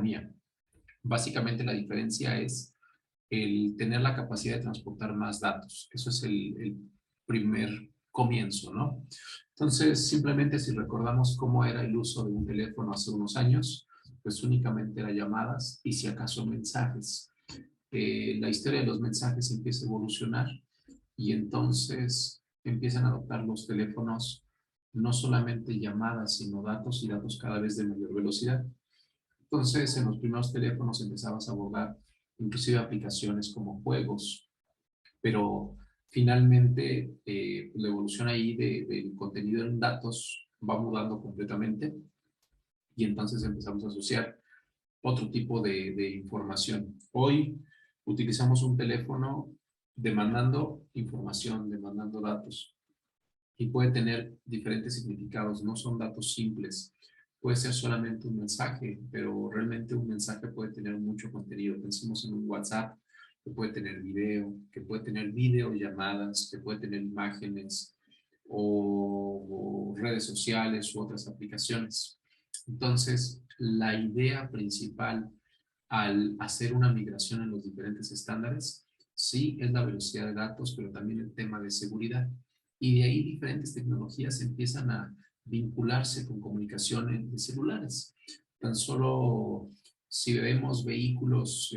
telefonía. Básicamente la diferencia es el tener la capacidad de transportar más datos. Eso es el primer comienzo, ¿no? Entonces, simplemente si recordamos cómo era el uso de un teléfono hace unos años, pues únicamente era llamadas y si acaso mensajes. La historia de los mensajes empieza a evolucionar y entonces empiezan a adoptar los teléfonos no solamente llamadas, sino datos y datos cada vez de mayor velocidad. Entonces, en los primeros teléfonos empezabas a abordar inclusive aplicaciones como juegos, pero finalmente la evolución ahí del contenido en datos va mudando completamente y entonces empezamos a asociar otro tipo de información. Hoy utilizamos un teléfono demandando información, demandando datos y puede tener diferentes significados, no son datos simples. Puede ser solamente un mensaje, pero realmente un mensaje puede tener mucho contenido. Pensemos en un WhatsApp que puede tener video, que puede tener videollamadas, que puede tener imágenes o redes sociales u otras aplicaciones. Entonces, la idea principal al hacer una migración en los diferentes estándares, sí, es la velocidad de datos, pero también el tema de seguridad. Y de ahí diferentes tecnologías empiezan a vincularse con comunicación de celulares. Tan solo si vemos vehículos,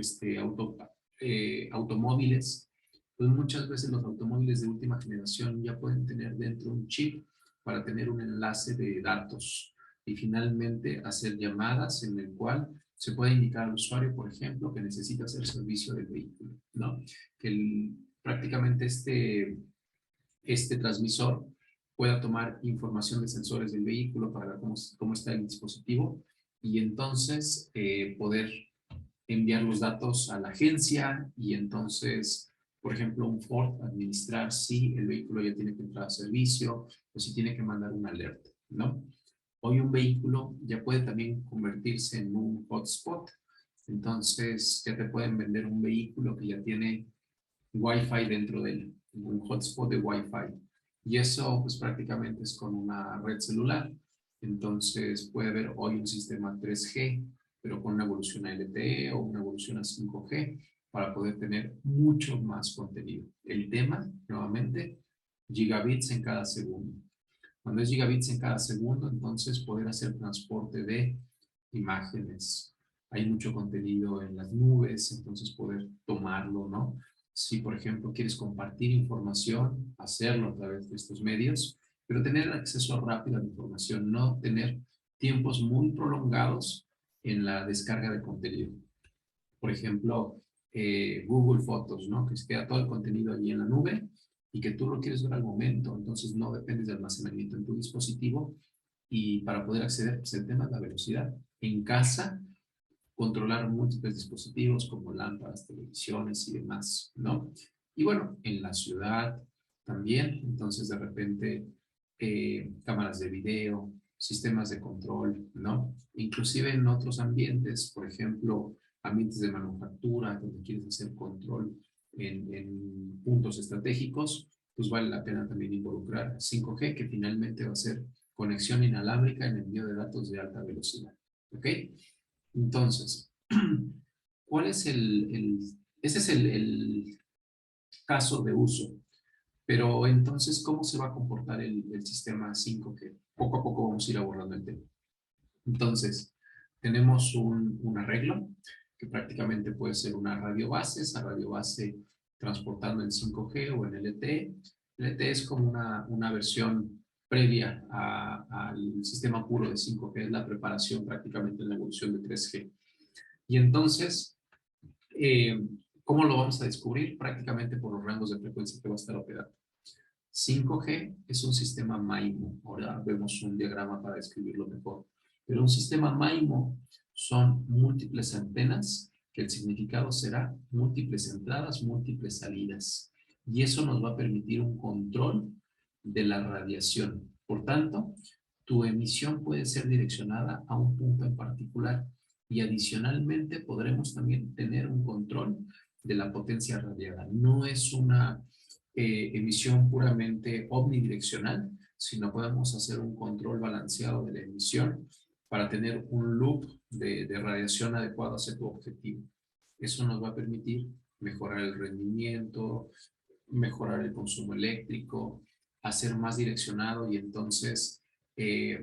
automóviles, pues muchas veces los automóviles de última generación ya pueden tener dentro un chip para tener un enlace de datos y finalmente hacer llamadas en el cual se puede indicar al usuario, por ejemplo, que necesita hacer servicio del vehículo, ¿no? Que prácticamente este transmisor pueda tomar información de sensores del vehículo para ver cómo está el dispositivo y entonces poder enviar los datos a la agencia y entonces, por ejemplo, un Ford administrar si el vehículo ya tiene que entrar a servicio o si tiene que mandar una alerta, ¿no? Hoy un vehículo ya puede también convertirse en un hotspot. Entonces, ya te pueden vender un vehículo que ya tiene Wi-Fi dentro de él, un hotspot de Wi-Fi. Y eso, pues prácticamente es con una red celular. Entonces, puede haber hoy un sistema 3G, pero con una evolución a LTE o una evolución a 5G para poder tener mucho más contenido. El tema, nuevamente, gigabits en cada segundo. Cuando es gigabits en cada segundo, entonces poder hacer transporte de imágenes. Hay mucho contenido en las nubes, entonces poder tomarlo, ¿no? Si, por ejemplo, quieres compartir información, hacerlo a través de estos medios, pero tener acceso rápido a la información, no tener tiempos muy prolongados en la descarga de contenido. Por ejemplo, Google Fotos, ¿no? Que se queda todo el contenido allí en la nube y que tú lo quieres ver al momento, entonces no dependes de almacenamiento en tu dispositivo y para poder acceder, pues el tema es la velocidad. En casa, controlar múltiples dispositivos como lámparas, televisiones y demás, ¿no? Y bueno, en la ciudad también, entonces de repente cámaras de video, sistemas de control, ¿no? Inclusive en otros ambientes, por ejemplo, ambientes de manufactura, donde quieres hacer control en puntos estratégicos, pues vale la pena también involucrar 5G, que finalmente va a ser conexión inalámbrica en envío de datos de alta velocidad, ¿ok? Entonces, ¿cuál es ese es el caso de uso? Pero entonces, ¿cómo se va a comportar el sistema 5G? Poco a poco vamos a ir abordando el tema. Entonces, tenemos un arreglo que prácticamente puede ser una radio base, esa radio base transportando en 5G o en LTE. LTE es como una versión previa al sistema puro de 5G, es la preparación prácticamente en la evolución de 3G. Y entonces, eh, ¿cómo lo vamos a descubrir? Prácticamente por los rangos de frecuencia que va a estar operando. 5G es un sistema MIMO. Ahora vemos un diagrama para describirlo mejor. Pero un sistema MIMO son múltiples antenas, que el significado será múltiples entradas, múltiples salidas. Y eso nos va a permitir un control de la radiación. Por tanto, tu emisión puede ser direccionada a un punto en particular y adicionalmente podremos también tener un control de la potencia radiada. No es una emisión puramente omnidireccional, sino podemos hacer un control balanceado de la emisión para tener un loop de radiación adecuado hacia tu objetivo. Eso nos va a permitir mejorar el rendimiento, mejorar el consumo eléctrico, hacer más direccionado y entonces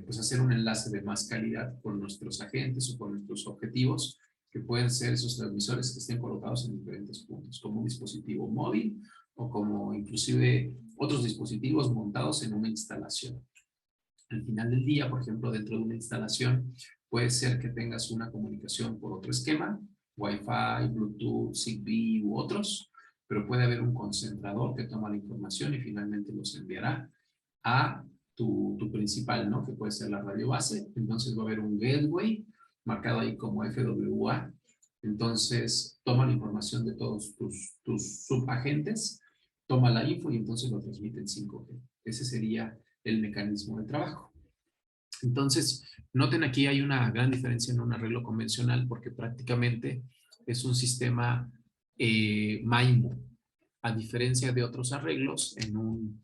pues hacer un enlace de más calidad con nuestros agentes o con nuestros objetivos, que pueden ser esos transmisores que estén colocados en diferentes puntos, como un dispositivo móvil o como inclusive otros dispositivos montados en una instalación. Al final del día, por ejemplo, dentro de una instalación, puede ser que tengas una comunicación por otro esquema, Wi-Fi, Bluetooth, Zigbee u otros, pero puede haber un concentrador que toma la información y finalmente los enviará a tu principal, ¿no? Que puede ser la radio base. Entonces va a haber un gateway marcado ahí como FWA. Entonces toma la información de todos tus subagentes, toma la info y entonces lo transmite en 5G. Ese sería el mecanismo de trabajo. Entonces, noten aquí hay una gran diferencia en un arreglo convencional porque prácticamente es un sistema MIMO, a diferencia de otros arreglos en un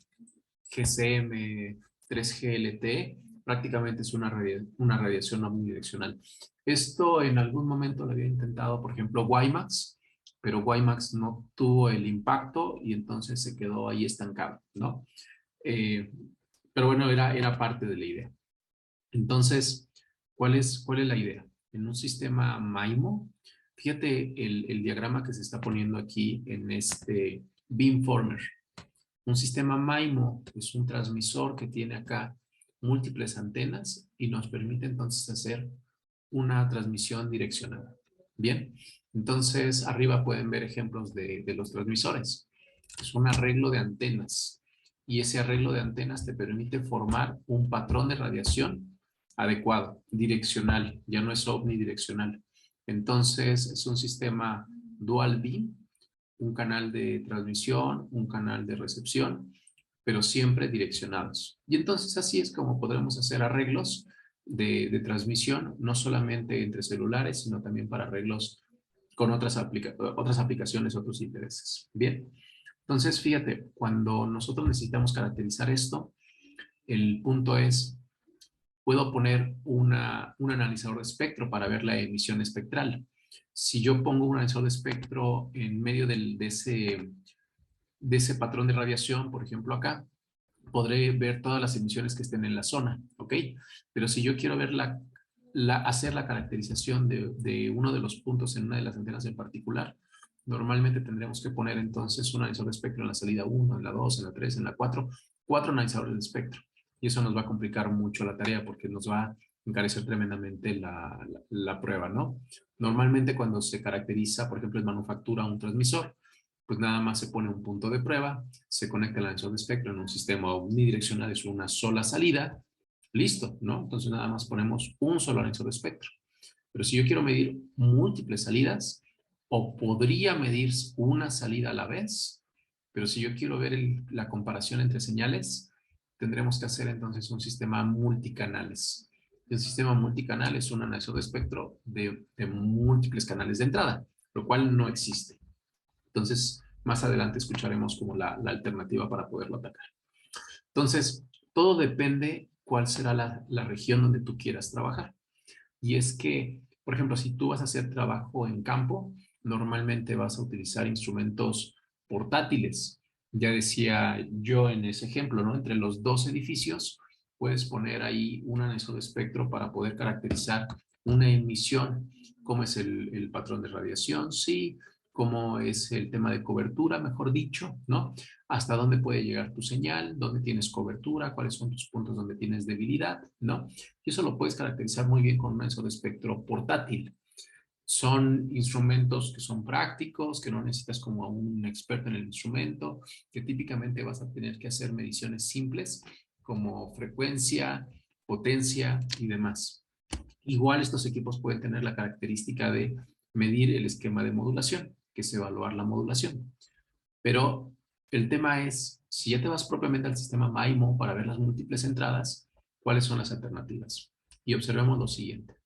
GCM 3G LTE, prácticamente es una radiación omnidireccional. Esto en algún momento lo había intentado, por ejemplo, WiMAX, pero WiMAX no tuvo el impacto y entonces se quedó ahí estancado, ¿no? Eh, pero bueno, era parte de la idea. Entonces, ¿cuál es la idea? En un sistema MIMO, fíjate el diagrama que se está poniendo aquí en este beamformer. Un sistema MIMO es un transmisor que tiene acá múltiples antenas y nos permite entonces hacer una transmisión direccionada. Bien, entonces arriba pueden ver ejemplos de los transmisores. Es un arreglo de antenas y ese arreglo de antenas te permite formar un patrón de radiación adecuado, direccional, ya no es omnidireccional. Entonces es un sistema dual beam, un canal de transmisión, un canal de recepción, pero siempre direccionados. Y entonces así es como podremos hacer arreglos de transmisión, no solamente entre celulares, sino también para arreglos con otras aplicaciones, otros intereses. Bien, entonces fíjate, cuando nosotros necesitamos caracterizar esto, el punto es, puedo poner un analizador de espectro para ver la emisión espectral. Si yo pongo un analizador de espectro en medio de ese patrón de radiación, por ejemplo acá, podré ver todas las emisiones que estén en la zona, ¿ok? Pero si yo quiero ver hacer la caracterización de uno de los puntos en una de las antenas en particular, normalmente tendremos que poner entonces un analizador de espectro en la salida 1, en la 2, en la 3, en la 4, 4 analizadores de espectro. Y eso nos va a complicar mucho la tarea porque nos va a encarecer tremendamente la prueba, ¿no? Normalmente cuando se caracteriza, por ejemplo, en manufactura un transmisor, pues nada más se pone un punto de prueba, se conecta el analizador de espectro en un sistema omnidireccional, es una sola salida, listo, ¿no? Entonces nada más ponemos un solo analizador de espectro. Pero si yo quiero medir múltiples salidas, o podría medir una salida a la vez, pero si yo quiero ver la comparación entre señales, tendremos que hacer entonces un sistema multicanales. El sistema multicanal es un analizador de espectro de múltiples canales de entrada, lo cual no existe. Entonces, más adelante escucharemos como la alternativa para poderlo atacar. Entonces, todo depende cuál será la región donde tú quieras trabajar. Y es que, por ejemplo, si tú vas a hacer trabajo en campo, normalmente vas a utilizar instrumentos portátiles. Ya decía yo en ese ejemplo, ¿no? Entre los dos edificios puedes poner ahí un analizador de espectro para poder caracterizar una emisión, cómo es el patrón de radiación, sí, cómo es el tema de cobertura, mejor dicho, ¿no? Hasta dónde puede llegar tu señal, dónde tienes cobertura, cuáles son tus puntos donde tienes debilidad, ¿no? Y eso lo puedes caracterizar muy bien con un analizador de espectro portátil. Son instrumentos que son prácticos, que no necesitas como a un experto en el instrumento, que típicamente vas a tener que hacer mediciones simples como frecuencia, potencia y demás. Igual estos equipos pueden tener la característica de medir el esquema de modulación, que es evaluar la modulación. Pero el tema es, si ya te vas propiamente al sistema MIMO para ver las múltiples entradas, ¿cuáles son las alternativas? Y observemos lo siguiente.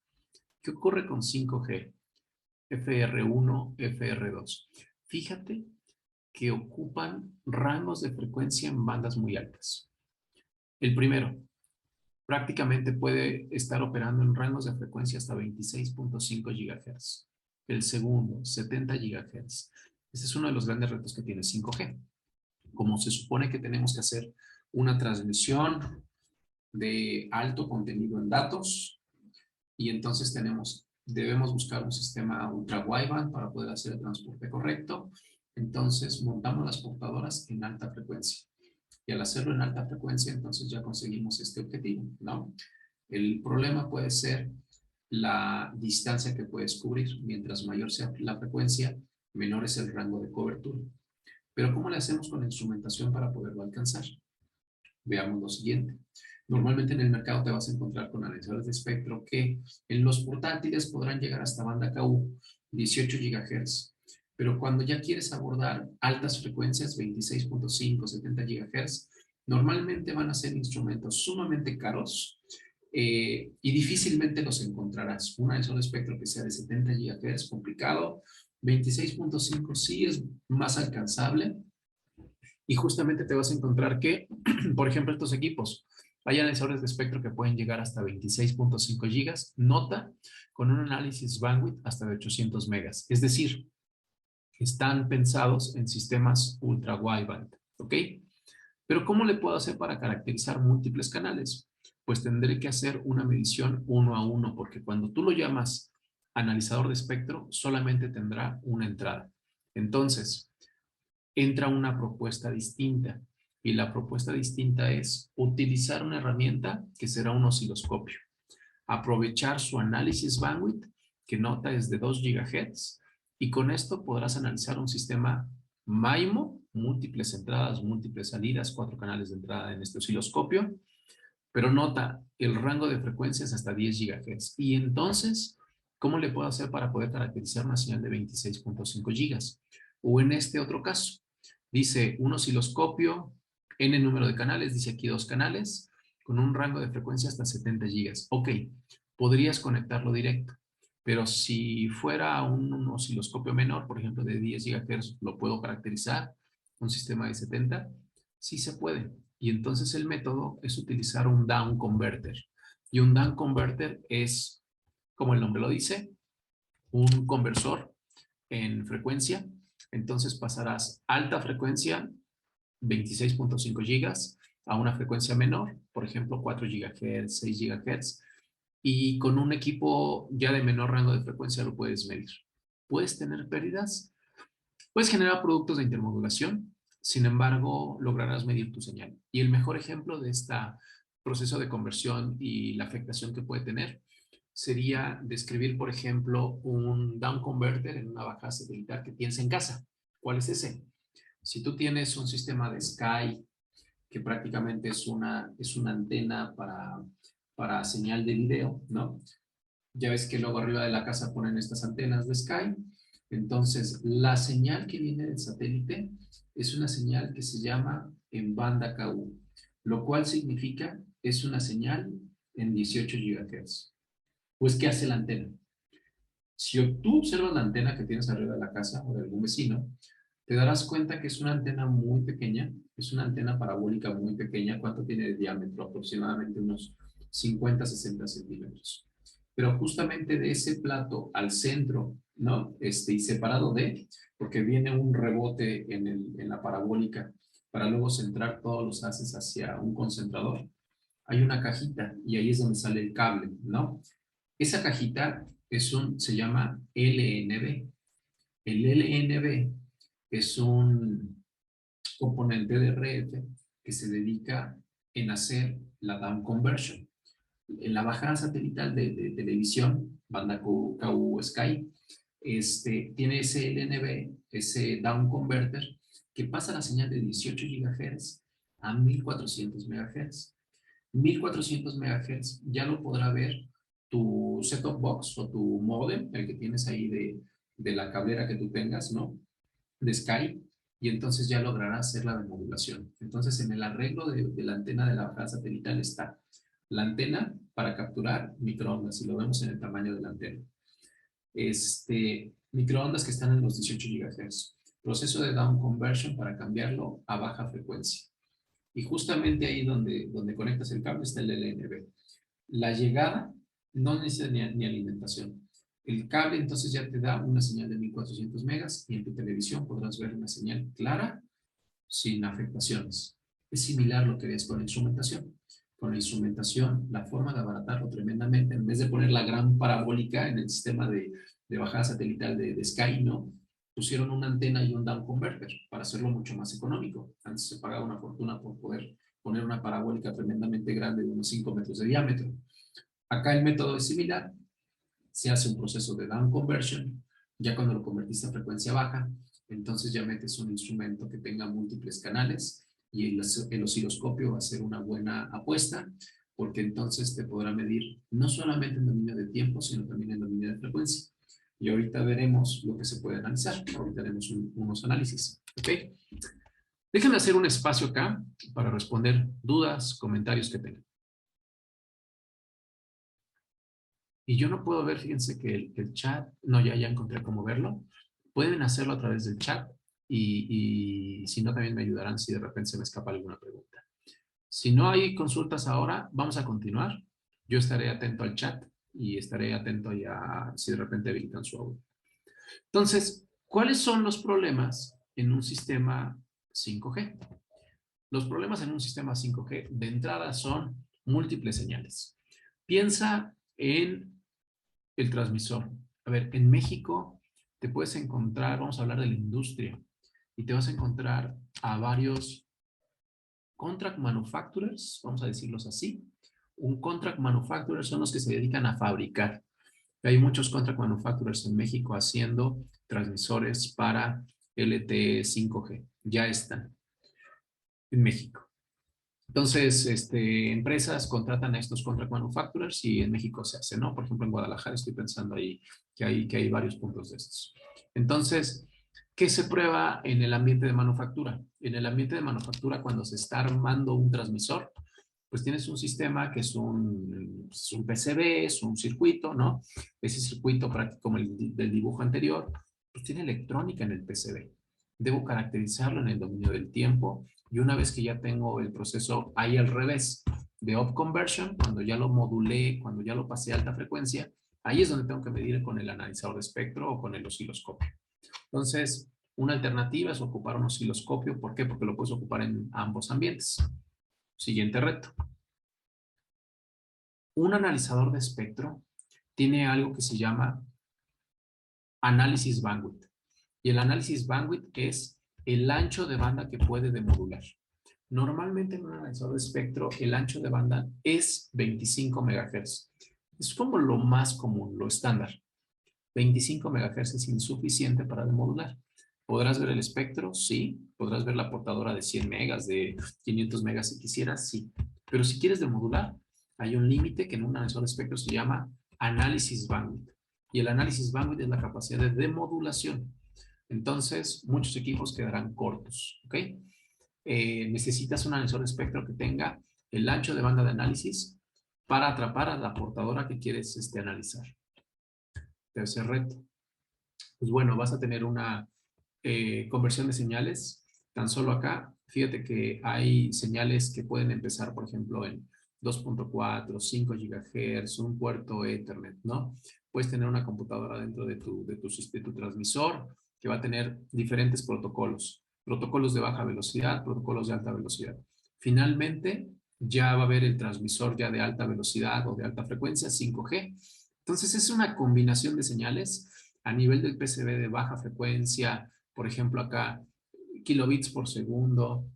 ¿Qué ocurre con 5G? FR1, FR2. Fíjate que ocupan rangos de frecuencia en bandas muy altas. El primero, prácticamente puede estar operando en rangos de frecuencia hasta 26.5 GHz. El segundo, 70 GHz. Ese es uno de los grandes retos que tiene 5G. Como se supone que tenemos que hacer una transmisión de alto contenido en datos, y entonces debemos buscar un sistema ultra wideband para poder hacer el transporte correcto. Entonces montamos las portadoras en alta frecuencia. Y al hacerlo en alta frecuencia, entonces ya conseguimos este objetivo, ¿no? El problema puede ser la distancia que puedes cubrir. Mientras mayor sea la frecuencia, menor es el rango de cobertura. Pero ¿cómo le hacemos con la instrumentación para poderlo alcanzar? Veamos lo siguiente. Normalmente en el mercado te vas a encontrar con analizadores de espectro que en los portátiles podrán llegar hasta banda KU, 18 GHz. Pero cuando ya quieres abordar altas frecuencias, 26.5, 70 GHz, normalmente van a ser instrumentos sumamente caros y difícilmente los encontrarás. Un analizador de espectro que sea de 70 GHz, complicado. 26.5 sí es más alcanzable, y justamente te vas a encontrar que, por ejemplo, estos equipos, hay analizadores de espectro que pueden llegar hasta 26.5 gigas, nota, con un análisis bandwidth hasta de 800 megas. Es decir, están pensados en sistemas ultra wideband, ¿ok? Pero ¿cómo le puedo hacer para caracterizar múltiples canales? Pues tendré que hacer una medición uno a uno, porque cuando tú lo llamas analizador de espectro, solamente tendrá una entrada. Entonces, entra una propuesta distinta, y la propuesta distinta es utilizar una herramienta que será un osciloscopio, aprovechar su análisis bandwidth, que nota es de 2 GHz, y con esto podrás analizar un sistema MIMO, múltiples entradas, múltiples salidas, 4 canales de entrada en este osciloscopio, pero nota, el rango de frecuencias hasta 10 GHz. Y entonces, ¿cómo le puedo hacer para poder caracterizar una señal de 26.5 gigas? O en este otro caso, dice un osciloscopio, N número de canales, dice aquí 2 canales, con un rango de frecuencia hasta 70 gigas. Ok, podrías conectarlo directo, pero si fuera un osciloscopio menor, por ejemplo de 10 GHz, ¿lo puedo caracterizar? ¿Un sistema de 70? Sí se puede. Y entonces el método es utilizar un down converter. Y un down converter es, como el nombre lo dice, un conversor en frecuencia. Entonces pasarás alta frecuencia, 26.5 gigas, a una frecuencia menor, por ejemplo 4 gigahertz, 6 gigahertz, y con un equipo ya de menor rango de frecuencia lo puedes medir. ¿Puedes tener pérdidas? Puedes generar productos de intermodulación, sin embargo, lograrás medir tu señal. Y el mejor ejemplo de este proceso de conversión y la afectación que puede tener sería describir, por ejemplo, un down converter en una bajada satelital que tienes en casa. ¿Cuál es ese? Si tú tienes un sistema de Sky, que prácticamente es una antena para señal de video, ¿no? Ya ves que luego arriba de la casa ponen estas antenas de Sky. Entonces, la señal que viene del satélite es una señal que se llama en banda KU, lo cual significa es una señal en 18 GHz. Pues, ¿qué hace la antena? Si tú observas la antena que tienes arriba de la casa o de algún vecino, te darás cuenta que es una antena muy pequeña, es una antena parabólica muy pequeña. ¿Cuánto tiene de diámetro? Aproximadamente unos 50-60 centímetros. Pero justamente de ese plato al centro, ¿no? Y separado porque viene un rebote en la parabólica para luego centrar todos los haces hacia un concentrador, hay una cajita y ahí es donde sale el cable, ¿no? Esa cajita se llama LNB. El LNB es un componente de RF que se dedica en hacer la down conversion. En la bajada satelital de televisión, banda KU Sky, tiene ese LNB, ese down converter, que pasa la señal de 18 GHz a 1400 MHz. 1400 MHz ya lo podrá ver tu set-top box o tu modem, el que tienes ahí de la cablera que tú tengas, ¿no? De Sky, y entonces ya logrará hacer la demodulación. Entonces, en el arreglo de la antena de la bajada satelital está la antena para capturar microondas, y lo vemos en el tamaño de la antena. Microondas que están en los 18 GHz. Proceso de down conversion para cambiarlo a baja frecuencia. Y justamente ahí donde conectas el cable está el LNB. La llegada no necesita ni alimentación. El cable entonces ya te da una señal de 1400 megas y en tu televisión podrás ver una señal clara sin afectaciones. Es similar lo que ves con la instrumentación. Con la instrumentación, la forma de abaratarlo tremendamente, en vez de poner la gran parabólica en el sistema de bajada satelital de Sky, ¿no? Pusieron una antena y un down converter para hacerlo mucho más económico. Antes se pagaba una fortuna por poder poner una parabólica tremendamente grande de unos 5 metros de diámetro. Acá el método es similar, se hace un proceso de down conversion, ya cuando lo convertiste a frecuencia baja, entonces ya metes un instrumento que tenga múltiples canales y el osciloscopio va a ser una buena apuesta, porque entonces te podrá medir no solamente en dominio de tiempo, sino también en dominio de frecuencia. Y ahorita veremos lo que se puede analizar. Ahorita haremos unos análisis. ¿Ok? Déjenme hacer un espacio acá para responder dudas, comentarios que tengan. Y yo no puedo ver, fíjense que el chat, no, ya encontré cómo verlo. Pueden hacerlo a través del chat y si no, también me ayudarán si de repente se me escapa alguna pregunta. Si no hay consultas ahora, vamos a continuar. Yo estaré atento al chat y estaré atento ya si de repente habilitan su audio. Entonces, ¿cuáles son los problemas en un sistema 5G? Los problemas en un sistema 5G de entrada son múltiples señales. Piensa en el transmisor. A ver, en México te puedes encontrar, vamos a hablar de la industria, y te vas a encontrar a varios contract manufacturers, vamos a decirlos así. Un contract manufacturer son los que se dedican a fabricar. Hay muchos contract manufacturers en México haciendo transmisores para LTE 5G. Ya están en México. Entonces, empresas contratan a estos contract manufacturers y en México se hace, ¿no? Por ejemplo, en Guadalajara estoy pensando ahí que hay varios puntos de estos. Entonces, ¿qué se prueba en el ambiente de manufactura? En el ambiente de manufactura, cuando se está armando un transmisor, pues tienes un sistema que es un PCB, es un circuito, ¿no? Ese circuito, como el del dibujo anterior, pues tiene electrónica en el PCB. Debo caracterizarlo en el dominio del tiempo y una vez que ya tengo el proceso ahí al revés de up conversion, cuando ya lo modulé, cuando ya lo pasé a alta frecuencia, ahí es donde tengo que medir con el analizador de espectro o con el osciloscopio. Entonces, una alternativa es ocupar un osciloscopio. ¿Por qué? Porque lo puedes ocupar en ambos ambientes. Siguiente reto. Un analizador de espectro tiene algo que se llama análisis bandwidth. Y el análisis bandwidth es el ancho de banda que puede demodular. Normalmente en un analizador de espectro el ancho de banda es 25 MHz. Es como lo más común, lo estándar. 25 MHz es insuficiente para demodular. ¿Podrás ver el espectro? Sí. ¿Podrás ver la portadora de 100 megas, de 500 megas si quisieras? Sí. Pero si quieres demodular, hay un límite que en un analizador de espectro se llama análisis bandwidth. Y el análisis bandwidth es la capacidad de demodulación. Entonces, muchos equipos quedarán cortos. ¿Ok? Necesitas un analizador de espectro que tenga el ancho de banda de análisis para atrapar a la portadora que quieres analizar. Tercer reto. Pues bueno, vas a tener una conversión de señales. Tan solo acá, fíjate que hay señales que pueden empezar, por ejemplo, en 2.4, 5 GHz, un puerto Ethernet, ¿no? Puedes tener una computadora dentro de tu transmisor que va a tener diferentes protocolos. Protocolos de baja velocidad, protocolos de alta velocidad. Finalmente, ya va a haber el transmisor ya de alta velocidad o de alta frecuencia, 5G. Entonces, es una combinación de señales a nivel del PCB de baja frecuencia, por ejemplo, acá, kilobits por segundo,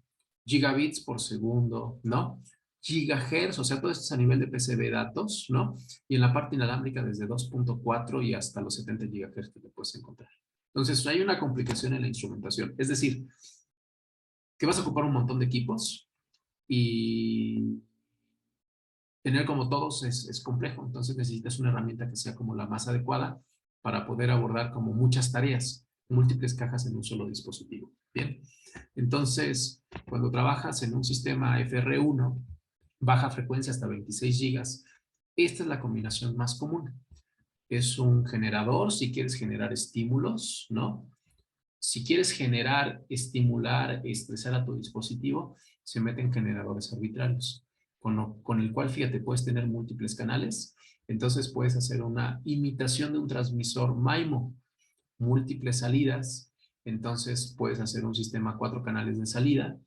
gigabits por segundo, ¿no? Gigahertz, o sea, todo esto es a nivel de PCB datos, ¿no? Y en la parte inalámbrica desde 2.4 y hasta los 70 gigahertz que te puedes encontrar. Entonces, hay una complicación en la instrumentación. Es decir, que vas a ocupar un montón de equipos y tener como todos es complejo. Entonces, necesitas una herramienta que sea como la más adecuada para poder abordar como muchas tareas, múltiples cajas en un solo dispositivo. Bien, entonces, cuando trabajas en un sistema FR1, baja frecuencia hasta 26 gigas, esta es la combinación más común. Es un generador si quieres generar estímulos, ¿no? Si quieres generar, estimular, estresar a tu dispositivo, se meten generadores arbitrarios, con el cual, fíjate, puedes tener múltiples canales. Entonces puedes hacer una imitación de un transmisor MIMO, múltiples salidas. Entonces puedes hacer un sistema 4 canales de salida,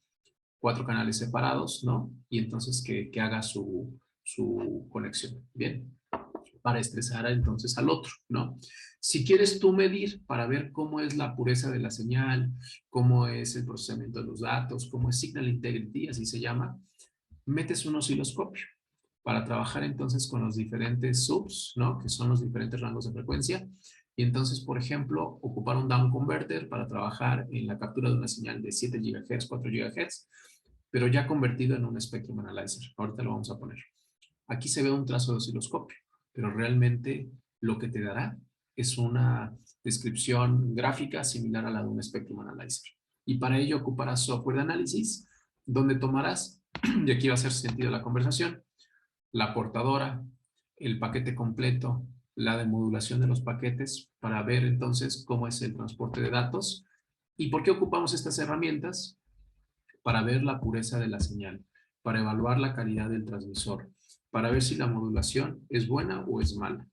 4 canales separados, ¿no? Y entonces que haga su conexión. Bien, para estresar entonces al otro, ¿no? Si quieres tú medir para ver cómo es la pureza de la señal, cómo es el procesamiento de los datos, cómo es signal integrity, así se llama, metes un osciloscopio para trabajar entonces con los diferentes subs, ¿no? Que son los diferentes rangos de frecuencia. Y entonces, por ejemplo, ocupar un down converter para trabajar en la captura de una señal de 7 GHz, 4 GHz, pero ya convertido en un Spectrum Analyzer. Ahorita lo vamos a poner. Aquí se ve un trazo de osciloscopio, pero realmente lo que te dará es una descripción gráfica similar a la de un Spectrum Analyzer. Y para ello ocuparás software de análisis, donde tomarás, y aquí va a hacer sentido la conversación, la portadora, el paquete completo, la demodulación de los paquetes para ver entonces cómo es el transporte de datos. ¿Y por qué ocupamos estas herramientas? Para ver la pureza de la señal, para evaluar la calidad del transmisor, para ver si la modulación es buena o es mala.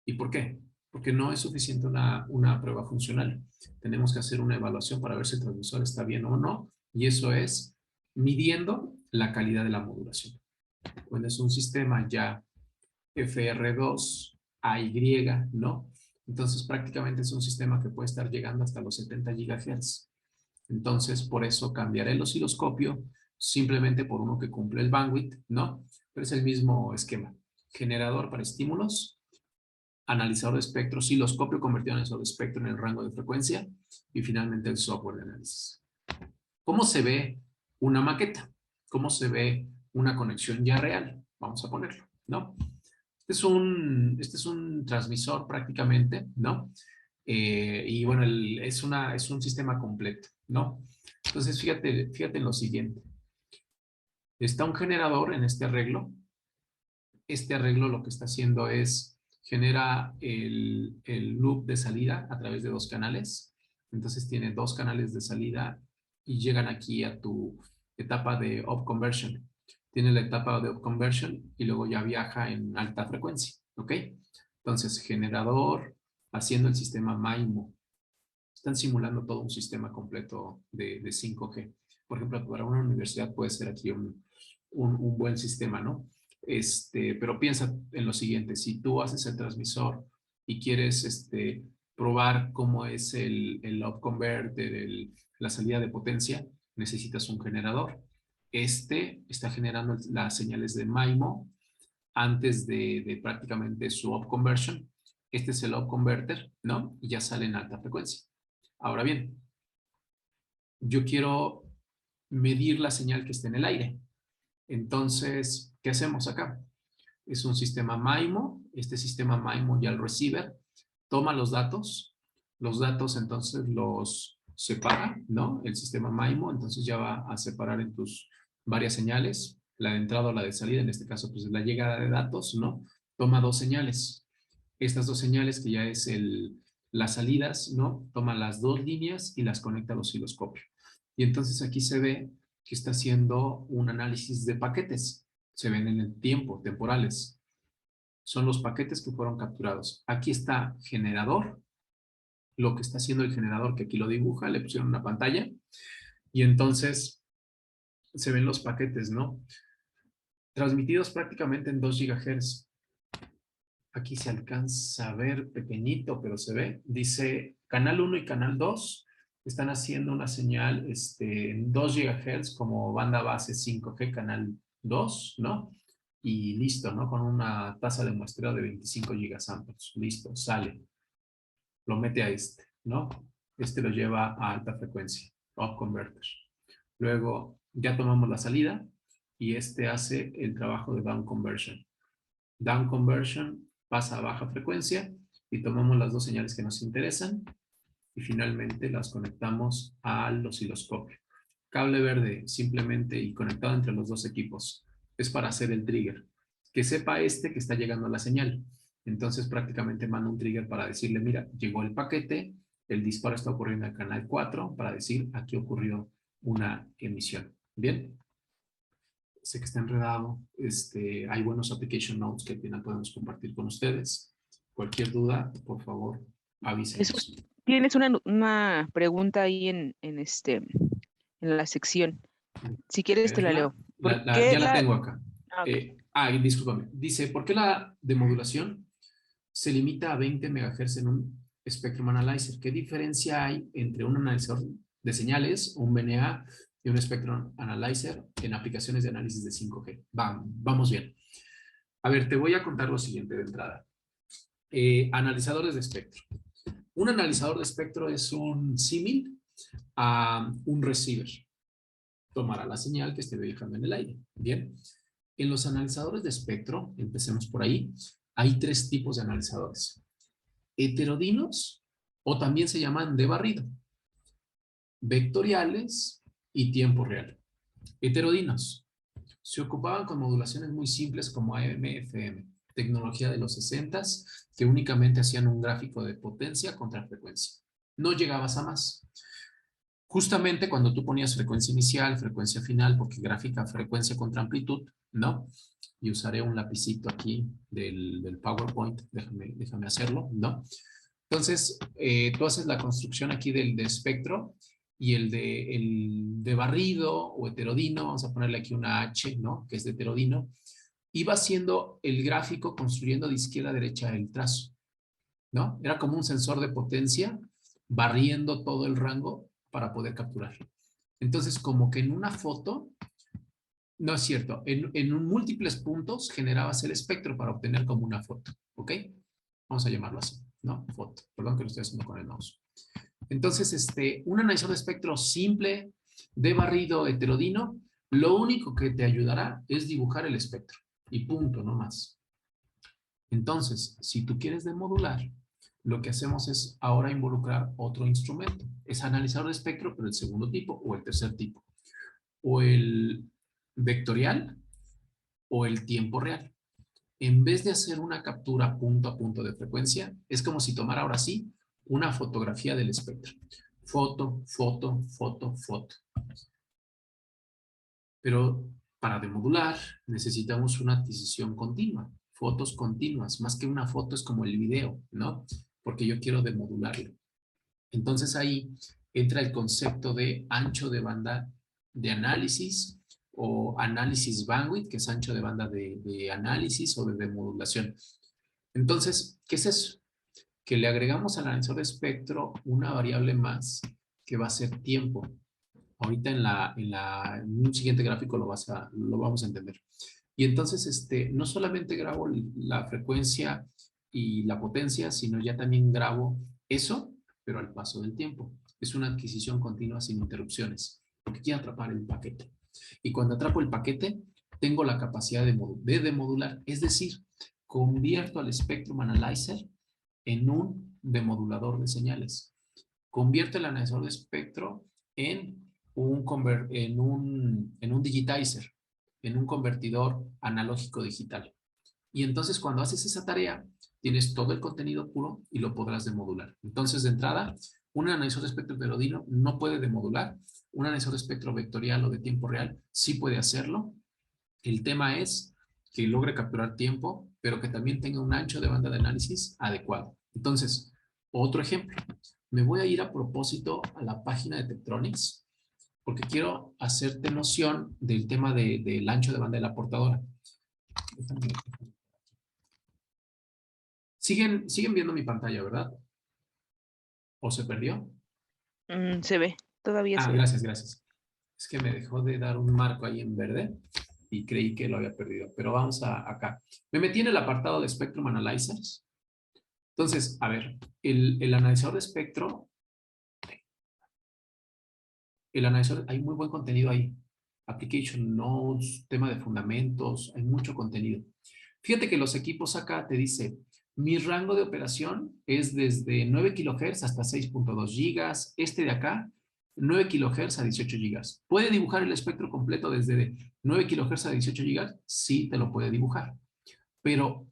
¿Y por qué? Porque no es suficiente una prueba funcional. Tenemos que hacer una evaluación para ver si el transmisor está bien o no, y eso es midiendo la calidad de la modulación. Cuando es un sistema ya FR2, AY, ¿no? Entonces prácticamente es un sistema que puede estar llegando hasta los 70 GHz. Entonces, por eso cambiaré el osciloscopio simplemente por uno que cumple el bandwidth, ¿no? Pero es el mismo esquema. Generador para estímulos, analizador de espectro, osciloscopio convertido en analizador de espectro en el rango de frecuencia y finalmente el software de análisis. ¿Cómo se ve una maqueta? ¿Cómo se ve una conexión ya real? Vamos a ponerlo, ¿no? Este es un transmisor prácticamente, ¿no? Y bueno, es un sistema completo, ¿no? Entonces, fíjate en lo siguiente. Está un generador en este arreglo. Este arreglo lo que está haciendo es genera el loop de salida a través de 2 canales. Entonces tiene 2 canales de salida y llegan aquí a tu etapa de up conversion. Tiene la etapa de up conversion y luego ya viaja en alta frecuencia, ¿ok? Entonces, generador haciendo el sistema MIMO. Están simulando todo un sistema completo de 5G. Por ejemplo, para una universidad puede ser aquí un buen sistema, ¿no? Pero piensa en lo siguiente, si tú haces el transmisor y quieres probar cómo es el upconverter, la salida de potencia, necesitas un generador. Está generando las señales de MIMO antes de prácticamente su upconversion. Este es el upconverter, ¿no? Y ya sale en alta frecuencia. Ahora bien, yo quiero medir la señal que está en el aire. Entonces, ¿qué hacemos acá? Es un sistema MIMO. Este sistema MIMO ya el receiver toma los datos entonces los separa, ¿no? El sistema MIMO entonces ya va a separar en tus varias señales, la de entrada o la de salida, en este caso pues la llegada de datos, ¿no? Toma 2 señales. Estas 2 señales que ya es las salidas, ¿no? Toma las 2 líneas y las conecta al osciloscopio. Y entonces aquí se ve que está haciendo un análisis de paquetes. Se ven en el tiempo, temporales. Son los paquetes que fueron capturados. Aquí está generador, lo que está haciendo el generador, que aquí lo dibuja, le pusieron una pantalla, y entonces se ven los paquetes, ¿no? Transmitidos prácticamente en 2 GHz. Aquí se alcanza a ver pequeñito, pero se ve. Dice canal 1 y canal 2 están haciendo una señal en 2 GHz como banda base 5G, canal 2, ¿no? Y listo, ¿no? Con una tasa de muestreo de 25 gigasamples. Listo, sale. Lo mete a ¿no? Lo lleva a alta frecuencia, up converter. Luego ya tomamos la salida y hace el trabajo de down conversion. Down conversion pasa a baja frecuencia y tomamos las 2 señales que nos interesan y finalmente las conectamos al osciloscopio. Cable verde simplemente y conectado entre los 2 equipos. Es para hacer el trigger. Que sepa que está llegando la señal. Entonces prácticamente manda un trigger para decirle, mira, llegó el paquete, el disparo está ocurriendo en el canal 4 para decir, aquí ocurrió una emisión. Bien, sé que está enredado. Hay buenos application notes que al final podemos compartir con ustedes. Cualquier duda, por favor, Jesús, avísenos. tienes una pregunta ahí en la sección. Si quieres te la leo. Verla, ¿Por qué ya la la... tengo acá. Ah, ok. Y discúlpame. Dice, ¿por qué la demodulación se limita a 20 MHz en un Spectrum Analyzer? ¿Qué diferencia hay entre un analizador de señales, un VNA y un Spectrum Analyzer en aplicaciones de análisis de 5G? Vamos bien. A ver, te voy a contar lo siguiente de entrada. Analizadores de espectro. Un analizador de espectro es un símil a un receiver. Tomará la señal que esté viajando en el aire. Bien. En los analizadores de espectro, empecemos por ahí, hay tres tipos de analizadores. Heterodinos, o también se llaman de barrido, vectoriales y tiempo real. Heterodinos se ocupaban con modulaciones muy simples como AM/FM, tecnología de los 60s, que únicamente hacían un gráfico de potencia contra frecuencia. No llegabas a más. Justamente cuando tú ponías frecuencia inicial, frecuencia final, porque gráfica frecuencia contra amplitud, ¿no? Y usaré un lapicito aquí del PowerPoint, déjame hacerlo, ¿no? Entonces, tú haces la construcción aquí del de espectro y el de barrido o heterodino, vamos a ponerle aquí una H, ¿no? Que es de heterodino, y va haciendo el gráfico construyendo de izquierda a derecha el trazo, ¿no? Era como un sensor de potencia barriendo todo el rango para poder capturar. Entonces, como que en una foto, no es cierto, en múltiples puntos generabas el espectro para obtener como una foto, ¿ok? Vamos a llamarlo así, ¿no? Foto. Perdón que lo estoy haciendo con el mouse. Entonces, un analizador de espectro simple, de barrido heterodino, lo único que te ayudará es dibujar el espectro. Y punto, no más. Entonces, si tú quieres demodular, lo que hacemos es ahora involucrar otro instrumento. Es analizador de espectro, pero el segundo tipo o el tercer tipo. O el vectorial o el tiempo real. En vez de hacer una captura punto a punto de frecuencia, es como si tomara ahora sí una fotografía del espectro. Foto, foto, foto, foto. Pero para demodular necesitamos una adquisición continua, fotos continuas. Más que una foto es como el video, ¿no? Porque yo quiero demodularlo. Entonces ahí entra el concepto de ancho de banda de análisis o análisis bandwidth, que es ancho de banda de análisis o de demodulación. Entonces, ¿qué es eso? Que le agregamos al analizador de espectro una variable más que va a ser tiempo. Ahorita en un siguiente gráfico lo vamos a entender. Y entonces, no solamente grabo la frecuencia y la potencia, sino ya también grabo eso, pero al paso del tiempo. Es una adquisición continua sin interrupciones, porque quiero atrapar el paquete. Y cuando atrapo el paquete, tengo la capacidad de demodular, es decir, convierto al Spectrum Analyzer en un demodulador de señales. Convierto el analizador de espectro en un digitizer, en un convertidor analógico digital. Y entonces cuando haces esa tarea, tienes todo el contenido puro y lo podrás demodular. Entonces, de entrada, un analizador de espectro heterodino no puede demodular. Un analizador de espectro vectorial o de tiempo real sí puede hacerlo. El tema es que logre capturar tiempo, pero que también tenga un ancho de banda de análisis adecuado. Entonces, otro ejemplo. Me voy a ir a propósito a la página de Tektronix porque quiero hacerte noción del tema del ancho de banda de la portadora. Siguen viendo mi pantalla, ¿verdad? ¿O se perdió? Se ve, todavía se ve. Gracias. Es que me dejó de dar un marco ahí en verde y creí que lo había perdido. Pero vamos acá. Me metí en el apartado de Spectrum Analyzers. Entonces, a ver, el analizador de espectro, hay muy buen contenido ahí. Application notes, tema de fundamentos, hay mucho contenido. Fíjate que los equipos acá te dice, mi rango de operación es desde 9 kHz hasta 6.2 gigas. Este de acá, 9 kHz a 18 gigas. ¿Puede dibujar el espectro completo desde 9 kHz a 18 gigas? Sí, te lo puede dibujar. Pero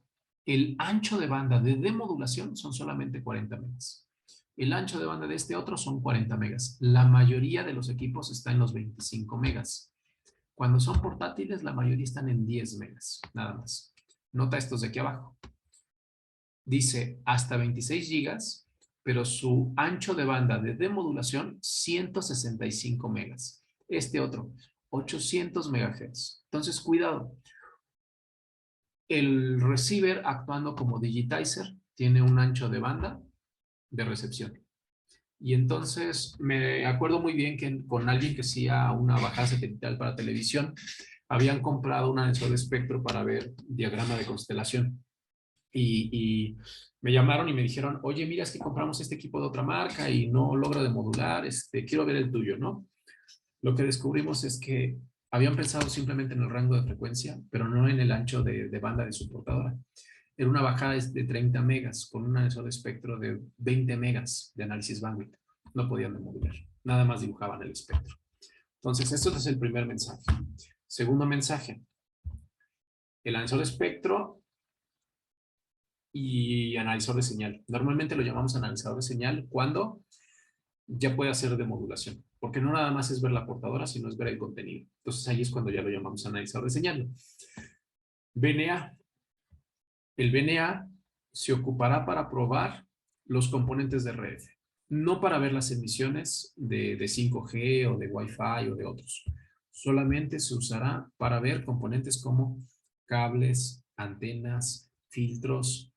el ancho de banda de demodulación son solamente 40 megas. El ancho de banda de este otro son 40 megas. La mayoría de los equipos está en los 25 megas. Cuando son portátiles, la mayoría están en 10 megas, nada más. Nota estos de aquí abajo. Dice hasta 26 gigas, pero su ancho de banda de demodulación, 165 megas. Este otro, 800 megahertz. Entonces, cuidado. El receiver, actuando como digitizer, tiene un ancho de banda de recepción. Y entonces me acuerdo muy bien que con alguien que hacía una bajada satelital para televisión, habían comprado un analizador de espectro para ver diagrama de constelación. Y me llamaron y me dijeron, oye, mira, es que compramos este equipo de otra marca y no logra demodular, quiero ver el tuyo, ¿no? Lo que descubrimos es que habían pensado simplemente en el rango de frecuencia, pero no en el ancho de banda de su portadora. Era una bajada de 30 megas con un analizador de espectro de 20 megas de análisis bandwidth. No podían demodular, nada más dibujaban el espectro. Entonces, esto es el primer mensaje. Segundo mensaje, el analizador de espectro y analizador de señal. Normalmente lo llamamos analizador de señal cuando ya puede hacer demodulación, porque no nada más es ver la portadora, sino es ver el contenido. Entonces ahí es cuando ya lo llamamos analizador de señal. VNA. El VNA se ocupará para probar los componentes de RF, no para ver las emisiones de 5G o de Wi-Fi o de otros. Solamente se usará para ver componentes como cables, antenas, filtros,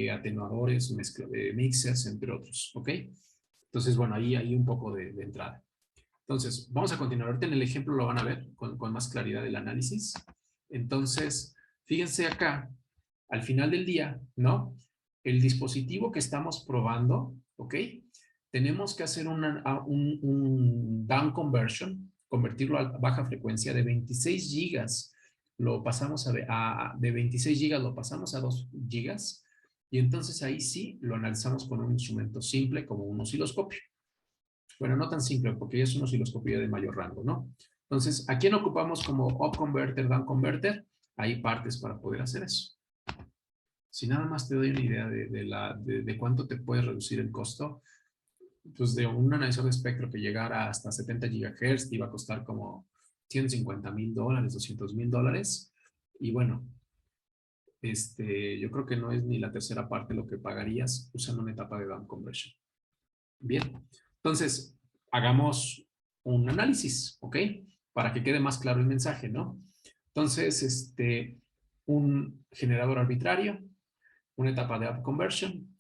atenuadores, mixers, entre otros. ¿Ok? Entonces, bueno, ahí hay un poco de entrada. Entonces, vamos a continuar. Ahorita en el ejemplo lo van a ver con más claridad el análisis. Entonces, fíjense acá, al final del día, ¿no? El dispositivo que estamos probando, ¿ok? Tenemos que hacer un down conversion, convertirlo a baja frecuencia de 26 gigas. Lo pasamos de 26 gigas, lo pasamos a 2 gigas. Y entonces ahí sí lo analizamos con un instrumento simple como un osciloscopio. Bueno, no tan simple, porque ya es un osciloscopio de mayor rango, ¿no? Entonces, ¿a quién ocupamos como up converter, down converter? Hay partes para poder hacer eso. Si nada más te doy una idea de cuánto te puede reducir el costo, pues de un analizador de espectro que llegara hasta 70 GHz te iba a costar como $150,000, $200,000. Y bueno, yo creo que no es ni la tercera parte lo que pagarías usando una etapa de down conversion. Bien, entonces hagamos un análisis, ¿ok? Para que quede más claro el mensaje, ¿no? Entonces, un generador arbitrario, una etapa de up conversion,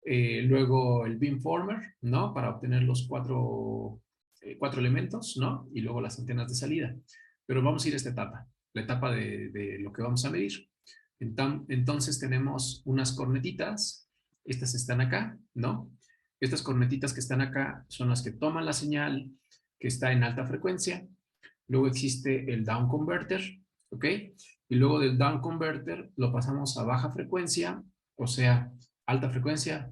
luego el beamformer, ¿no? Para obtener los cuatro elementos, ¿no? Y luego las antenas de salida. Pero vamos a ir a esta etapa, la etapa de lo que vamos a medir. Entonces tenemos unas cornetitas, estas están acá, ¿no? Estas cornetitas que están acá son las que toman la señal que está en alta frecuencia. Luego existe el down converter, ¿ok? Y luego del down converter lo pasamos a baja frecuencia, o sea, alta frecuencia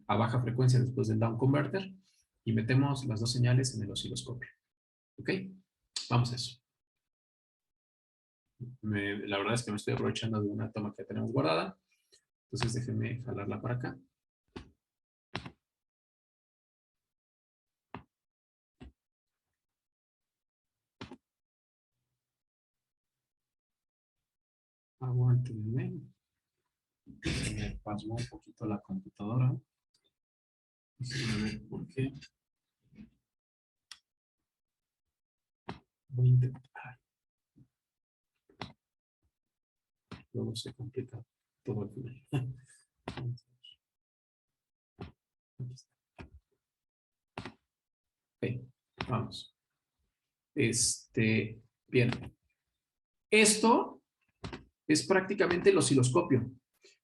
a baja frecuencia después del down converter y metemos las dos señales en el osciloscopio. ¿Ok? Vamos a eso. La verdad es que me estoy aprovechando de una toma que tenemos guardada. Entonces déjenme jalarla para acá. Aguántenme. Se me pasmó un poquito la computadora. Déjenme ver por qué. Voy a intentar. Luego se complica todo al final. Ok, vamos. Bien. Esto es prácticamente el osciloscopio.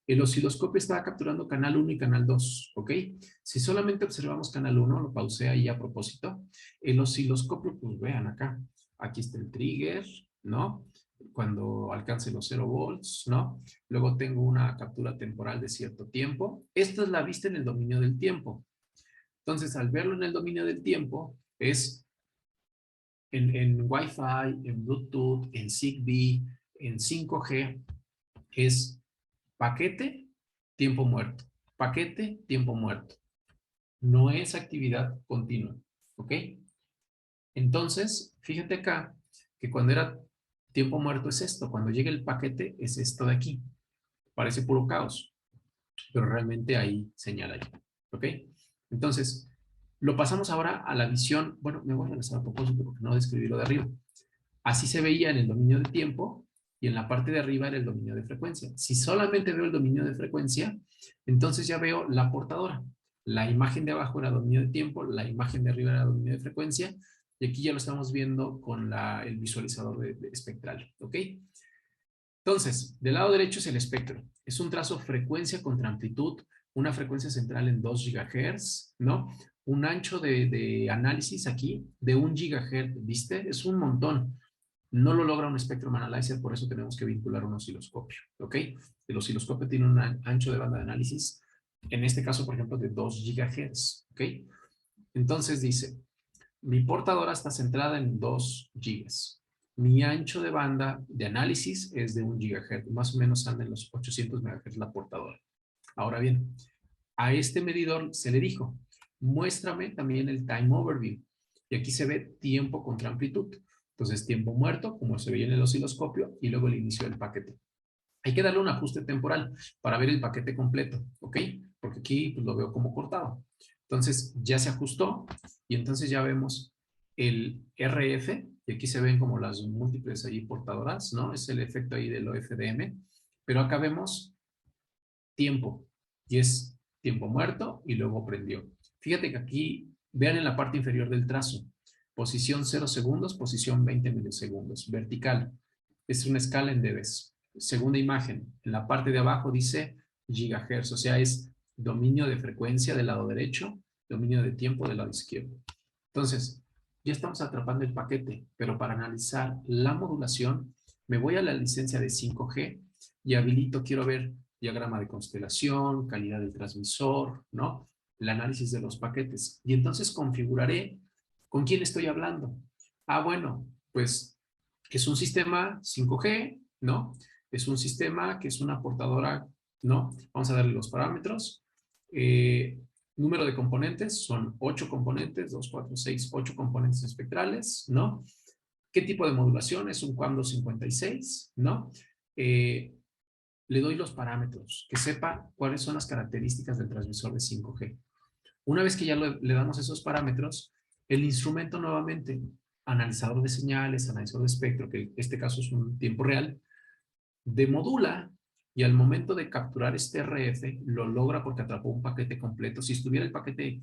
El osciloscopio está capturando canal 1 y canal 2, ¿ok? Si solamente observamos canal 1, lo pausé ahí a propósito, el osciloscopio, pues vean acá, aquí está el trigger, ¿no? Cuando alcance los 0 volts, ¿no? Luego tengo una captura temporal de cierto tiempo. Esta es la vista en el dominio del tiempo. Entonces, al verlo en el dominio del tiempo, es en Wi-Fi, en Bluetooth, en Zigbee, en 5G, es paquete, tiempo muerto. Paquete, tiempo muerto. No es actividad continua. ¿Ok? Entonces, fíjate acá que cuando era tiempo muerto es esto, cuando llega el paquete es esto de aquí. Parece puro caos, pero realmente ahí señala ya. ¿Ok? Entonces, lo pasamos ahora a la visión. Bueno, me voy a regresar a propósito porque no describí lo de arriba. Así se veía en el dominio de tiempo y en la parte de arriba era el dominio de frecuencia. Si solamente veo el dominio de frecuencia, entonces ya veo la portadora. La imagen de abajo era dominio de tiempo, la imagen de arriba era dominio de frecuencia, y aquí ya lo estamos viendo con el visualizador de espectral. ¿Ok? Entonces, del lado derecho es el espectro. Es un trazo frecuencia contra amplitud, una frecuencia central en 2 GHz, ¿no? Un ancho de análisis aquí de 1 GHz, ¿viste? Es un montón. No lo logra un Spectrum Analyzer, por eso tenemos que vincular un osciloscopio, ¿ok? El osciloscopio tiene un ancho de banda de análisis, en este caso, por ejemplo, de 2 GHz, ¿ok? Entonces dice, mi portadora está centrada en 2 gigas. Mi ancho de banda de análisis es de 1 GHz, más o menos anda en los 800 MHz la portadora. Ahora bien, a este medidor se le dijo, muéstrame también el time overview. Y aquí se ve tiempo contra amplitud. Entonces, tiempo muerto, como se veía en el osciloscopio, y luego el inicio del paquete. Hay que darle un ajuste temporal para ver el paquete completo, ¿ok? Porque aquí pues, lo veo como cortado. Entonces, ya se ajustó y entonces ya vemos el RF, y aquí se ven como las múltiples ahí portadoras, ¿no? Es el efecto ahí del OFDM, pero acá vemos tiempo, y es tiempo muerto y luego prendió. Fíjate que aquí, vean en la parte inferior del trazo, posición 0 segundos, posición 20 milisegundos, vertical. Es una escala en dBs. Segunda imagen, en la parte de abajo dice gigahertz, o sea, es dominio de frecuencia del lado derecho, dominio de tiempo del lado izquierdo. Entonces, ya estamos atrapando el paquete, pero para analizar la modulación, me voy a la licencia de 5G y habilito, quiero ver diagrama de constelación, calidad del transmisor, ¿no? El análisis de los paquetes. Y entonces configuraré con quién estoy hablando. Ah, bueno, pues es un sistema 5G, ¿no? Es un sistema que es una portadora, ¿no? Vamos a darle los parámetros. Número de componentes, son 8 componentes, 2, 4, 6, 8 componentes espectrales, ¿no? ¿Qué tipo de modulación? Es un QAM 256, ¿no? Le doy los parámetros, que sepa cuáles son las características del transmisor de 5G. Una vez que ya le damos esos parámetros, el instrumento nuevamente, analizador de señales, analizador de espectro, que en este caso es un tiempo real, demodula y al momento de capturar este RF lo logra porque atrapó un paquete completo. Si estuviera el paquete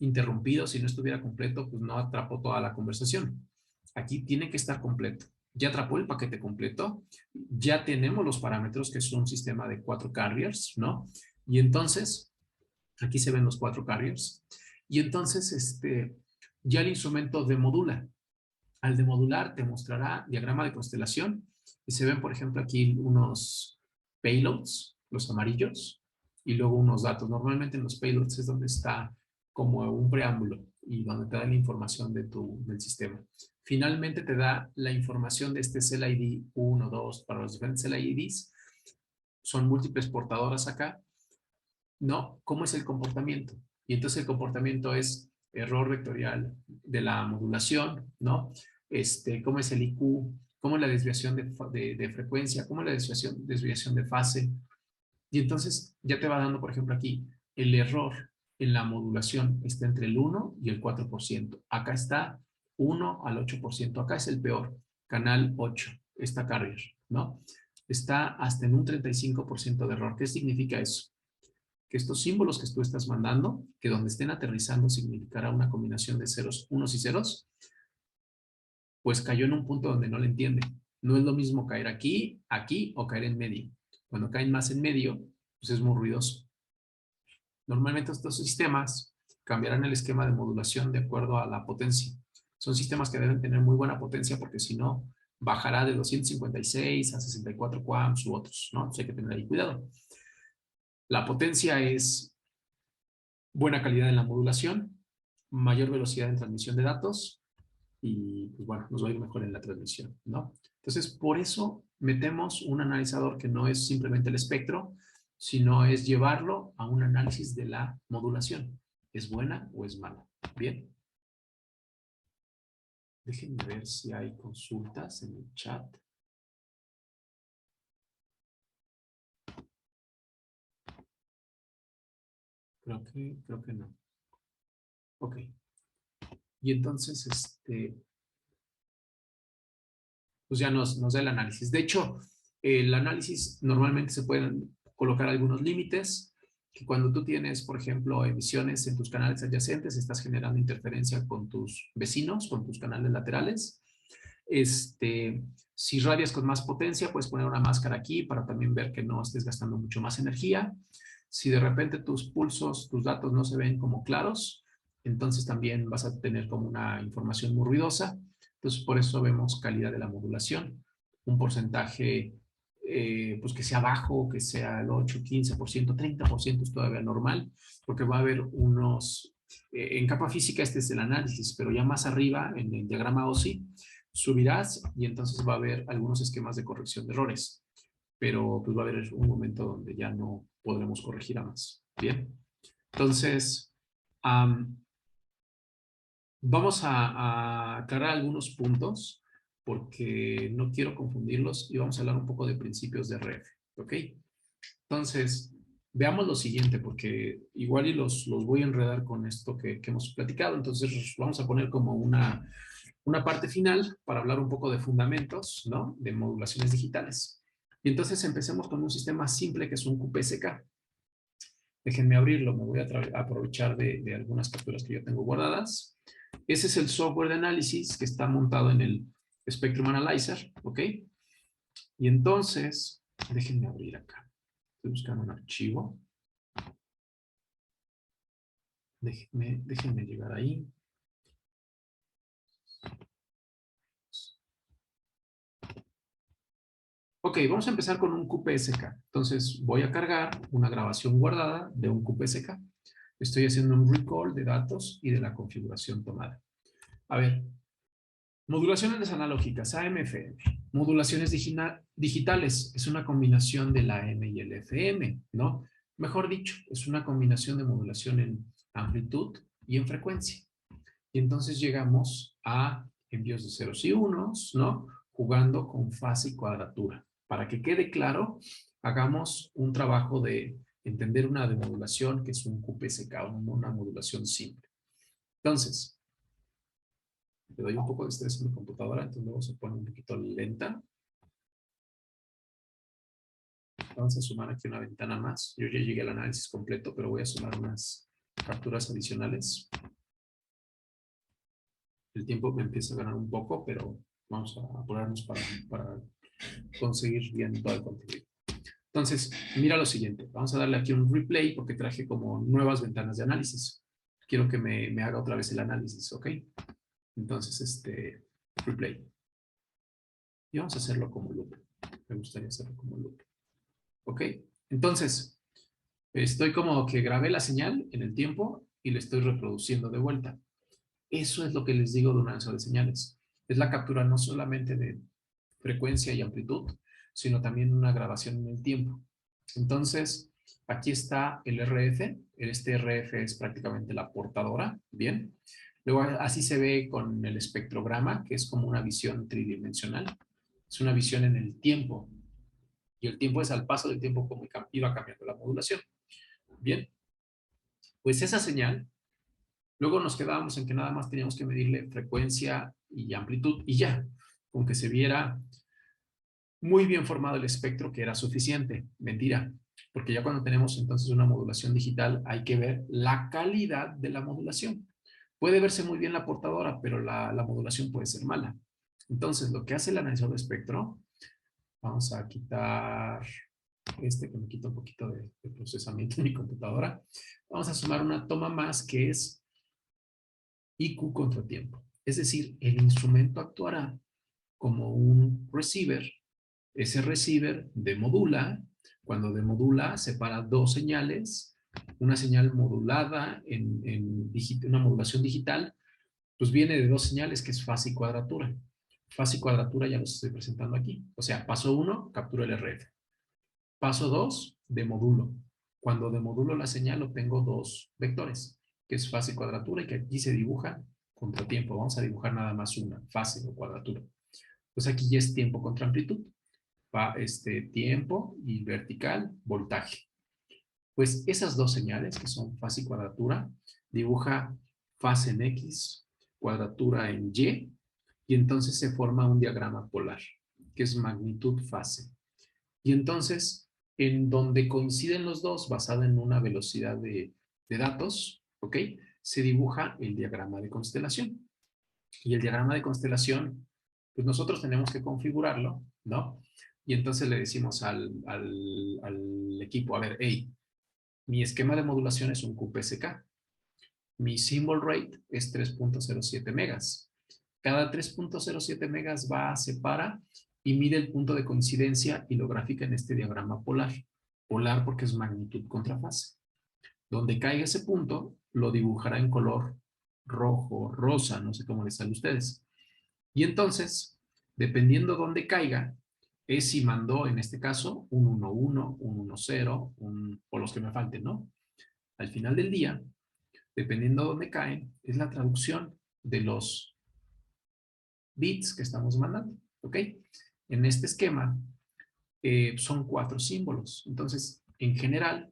interrumpido, si no estuviera completo, pues no atrapó toda la conversación. Aquí tiene que estar completo. Ya atrapó el paquete completo, ya tenemos los parámetros, que es un sistema de 4 carriers, ¿no? Y entonces, aquí se ven los 4 carriers, y entonces ya el instrumento demodula. Al demodular te mostrará diagrama de constelación y se ven, por ejemplo, aquí unos payloads, los amarillos, y luego unos datos. Normalmente en los payloads es donde está como un preámbulo y donde te da la información del sistema. Finalmente te da la información de este Cell ID 1, 2, para los diferentes Cell IDs. Son múltiples portadoras acá. ¿No? ¿Cómo es el comportamiento? Y entonces el comportamiento es error vectorial de la modulación, ¿no? ¿Cómo es el IQ? ¿Cómo es la desviación de frecuencia? ¿Cómo es la desviación de fase? Y entonces ya te va dando, por ejemplo, aquí el error en la modulación está entre el 1 y el 4%. Acá está 1 al 8%. Acá es el peor, canal 8, esta carrier, ¿no? Está hasta en un 35% de error. ¿Qué significa eso? Que estos símbolos que tú estás mandando, que donde estén aterrizando significará una combinación de ceros, unos y ceros, pues cayó en un punto donde no le entiende. No es lo mismo caer aquí, aquí o caer en medio. Cuando caen más en medio, pues es muy ruidoso. Normalmente estos sistemas cambiarán el esquema de modulación de acuerdo a la potencia. Son sistemas que deben tener muy buena potencia porque si no, bajará de 256 a 64 QAMs u otros, ¿no? Entonces hay que tener ahí cuidado. La potencia es buena calidad en la modulación, mayor velocidad en transmisión de datos y, pues bueno, nos va a ir mejor en la transmisión, ¿no? Entonces, por eso metemos un analizador que no es simplemente el espectro, sino es llevarlo a un análisis de la modulación. ¿Es buena o es mala? Bien. Déjenme ver si hay consultas en el chat. Creo que no. Ok. Y entonces, pues ya nos da el análisis. De hecho, el análisis normalmente se pueden colocar algunos límites, que cuando tú tienes, por ejemplo, emisiones en tus canales adyacentes, estás generando interferencia con tus vecinos, con tus canales laterales. Si radias con más potencia, puedes poner una máscara aquí para también ver que no estés gastando mucho más energía. Si de repente tus pulsos, tus datos no se ven como claros, entonces también vas a tener como una información muy ruidosa. Entonces, por eso vemos calidad de la modulación. Un porcentaje pues que sea bajo, que sea el 8, 15%, 30% es todavía normal, porque va a haber unos... en capa física este es el análisis, pero ya más arriba, en el diagrama OSI, subirás y entonces va a haber algunos esquemas de corrección de errores, pero pues va a haber un momento donde ya no podremos corregir a más. Bien, entonces vamos a aclarar algunos puntos porque no quiero confundirlos y vamos a hablar un poco de principios de RF, ¿ok? Entonces, veamos lo siguiente porque igual y los voy a enredar con esto que hemos platicado, entonces vamos a poner como una parte final para hablar un poco de fundamentos, ¿no? De modulaciones digitales. Y entonces empecemos con un sistema simple que es un QPSK. Déjenme abrirlo, me voy a aprovechar de algunas capturas que yo tengo guardadas. Ese es el software de análisis que está montado en el Spectrum Analyzer, ¿ok? Y entonces, déjenme abrir acá. Estoy buscando un archivo. Déjenme llegar ahí. Ok, vamos a empezar con un QPSK. Entonces voy a cargar una grabación guardada de un QPSK. Estoy haciendo un recall de datos y de la configuración tomada. A ver, modulaciones analógicas, AM/FM. Modulaciones digitales, es una combinación de la AM y el FM, ¿no? Mejor dicho, es una combinación de modulación en amplitud y en frecuencia. Y entonces llegamos a envíos de ceros y unos, ¿no? Jugando con fase y cuadratura. Para que quede claro, hagamos un trabajo de entender una demodulación que es un QPSK, una modulación simple. Entonces, le doy un poco de estrés a mi computadora, entonces luego se pone un poquito lenta. Vamos a sumar aquí una ventana más. Yo ya llegué al análisis completo, pero voy a sumar unas capturas adicionales. El tiempo me empieza a ganar un poco, pero vamos a apurarnos para conseguir bien todo el contenido. Entonces, mira lo siguiente. Vamos a darle aquí un replay porque traje como nuevas ventanas de análisis. Quiero que me haga otra vez el análisis, ¿ok? Entonces, replay. Y vamos a hacerlo como loop. Me gustaría hacerlo como loop. ¿Ok? Entonces, estoy como que grabé la señal en el tiempo y le estoy reproduciendo de vuelta. Eso es lo que les digo de un lanzador de señales. Es la captura no solamente de frecuencia y amplitud, sino también una grabación en el tiempo. Entonces, aquí está el RF. Este RF es prácticamente la portadora. Bien. Luego, así se ve con el espectrograma, que es como una visión tridimensional. Es una visión en el tiempo. Y el tiempo es al paso del tiempo como iba cambiando la modulación. Bien. Pues esa señal, luego nos quedábamos en que nada más teníamos que medirle frecuencia y amplitud y ya, con que se viera muy bien formado el espectro que era suficiente. Mentira, porque ya cuando tenemos entonces una modulación digital hay que ver la calidad de la modulación. Puede verse muy bien la portadora, pero la modulación puede ser mala. Entonces, lo que hace el analizador de espectro, vamos a quitar que me quita un poquito de procesamiento en mi computadora. Vamos a sumar una toma más que es IQ contratiempo. Es decir, el instrumento actuará como un receiver. Ese receiver demodula. Cuando demodula, separa dos señales. Una señal modulada en una modulación digital, pues viene de dos señales que es fase y cuadratura. Fase y cuadratura ya los estoy presentando aquí. O sea, paso 1, captura el RF. Paso 2, demodulo. Cuando demodulo la señal, obtengo dos vectores, que es fase y cuadratura, y que aquí se dibuja contratiempo. Vamos a dibujar nada más una fase o cuadratura. Pues aquí ya es tiempo contra amplitud. Va tiempo y vertical, voltaje. Pues esas dos señales, que son fase y cuadratura, dibuja fase en X, cuadratura en Y, y entonces se forma un diagrama polar, que es magnitud-fase. Y entonces, en donde coinciden los dos, basado en una velocidad de datos, ¿ok? Se dibuja el diagrama de constelación. Y el diagrama de constelación, pues nosotros tenemos que configurarlo, ¿no? Y entonces le decimos al equipo, a ver, hey, mi esquema de modulación es un QPSK. Mi symbol rate es 3.07 megas. Cada 3.07 megas va, separa y mide el punto de coincidencia y lo grafica en este diagrama polar. Polar porque es magnitud contra fase. Donde caiga ese punto, lo dibujará en color rojo, rosa, no sé cómo les sale a ustedes. Y entonces, dependiendo dónde caiga, es si mandó, en este caso, un 1.1, un 1.0, o los que me falten, ¿no? Al final del día, dependiendo de dónde caen, es la traducción de los bits que estamos mandando, ¿ok? En este esquema son 4 símbolos. Entonces, en general,